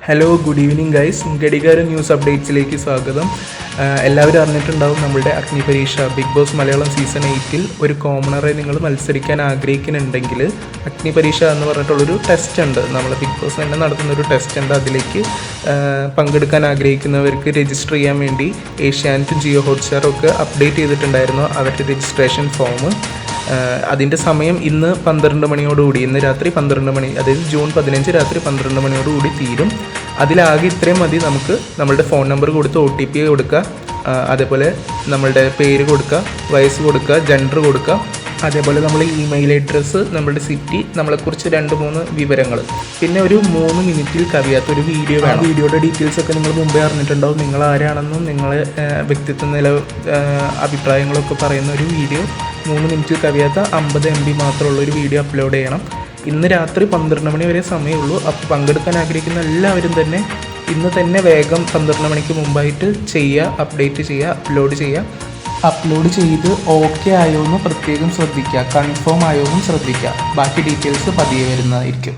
Hello good evening guys. Ghadikaram news അപ്ഡേറ്റ്സിലേക്ക് സ്വാഗതം. എല്ലാവരും അറിഞ്ഞിട്ടുണ്ടാവും, നമ്മുടെ അഗ്നി പരീക്ഷ ബിഗ് ബോസ് മലയാളം സീസൺ 8 ഒരു കോമണറെ നിങ്ങൾ മത്സരിക്കാൻ ആഗ്രഹിക്കുന്നുണ്ടെങ്കിൽ അഗ്നി പരീക്ഷ എന്ന് പറഞ്ഞിട്ടുള്ളൊരു ടെസ്റ്റ് ഉണ്ട്. നമ്മൾ ബിഗ് ബോസ് തന്നെ നടത്തുന്നൊരു ടെസ്റ്റ് ഉണ്ട്. അതിലേക്ക് പങ്കെടുക്കാൻ ആഗ്രഹിക്കുന്നവർക്ക് രജിസ്റ്റർ ചെയ്യാൻ വേണ്ടി ഏഷ്യാനെറ്റും ജിയോ ഹോട്ട്സ്റ്റാറും ഒക്കെ അപ്ഡേറ്റ് ചെയ്തിട്ടുണ്ടായിരുന്നു അവരുടെ രജിസ്ട്രേഷൻ ഫോം. അതിൻ്റെ സമയം ഇന്ന് 12 മണിയോടുകൂടി, ഇന്ന് രാത്രി 12 മണി, അതായത് ജൂൺ 15 രാത്രി 12 മണിയോടുകൂടി തീരും. അതിലാകെ ഇത്രയും മതി. നമുക്ക് നമ്മളുടെ ഫോൺ നമ്പർ കൊടുത്ത് OTP കൊടുക്കുക, അതേപോലെ നമ്മളുടെ പേര് കൊടുക്കുക, വയസ്സ് കൊടുക്കുക, ജെൻഡർ കൊടുക്കുക, അതേപോലെ നമ്മൾ ഇമെയിൽ അഡ്രസ്സ്, നമ്മളുടെ സിറ്റി, നമ്മളെക്കുറിച്ച് 2-3 വിവരങ്ങൾ, പിന്നെ ഒരു 3 മിനിറ്റിൽ കവിയാത്ത ഒരു വീഡിയോ വേണം. വീഡിയോയുടെ ഡീറ്റെയിൽസ് ഒക്കെ നിങ്ങൾ മുമ്പേ അറിഞ്ഞിട്ടുണ്ടാവും. നിങ്ങൾ ആരാണെന്നും നിങ്ങളെ വ്യക്തിത്വ അഭിപ്രായങ്ങളൊക്കെ പറയുന്ന ഒരു വീഡിയോ, 3 മിനിറ്റിൽ കവിയാത്ത 50 MB മാത്രമുള്ള ഒരു വീഡിയോ അപ്ലോഡ് ചെയ്യണം. ഇന്ന് രാത്രി 12 മണി വരെ സമയമുള്ളൂ. അപ്പോൾ പങ്കെടുക്കാൻ ആഗ്രഹിക്കുന്ന എല്ലാവരും തന്നെ ഇന്ന് തന്നെ വേഗം 12 മണിക്ക് മുമ്പായിട്ട് ചെയ്യുക, അപ്ഡേറ്റ് ചെയ്യുക, അപ്ലോഡ് ചെയ്ത് ഓക്കെ ആയോ എന്ന് പ്രത്യേകം ശ്രദ്ധിക്കുക, കൺഫേം ആയോ എന്നും ശ്രദ്ധിക്കുക. ബാക്കി ഡീറ്റെയിൽസ് പതിയെ വരുന്നതായിരിക്കും.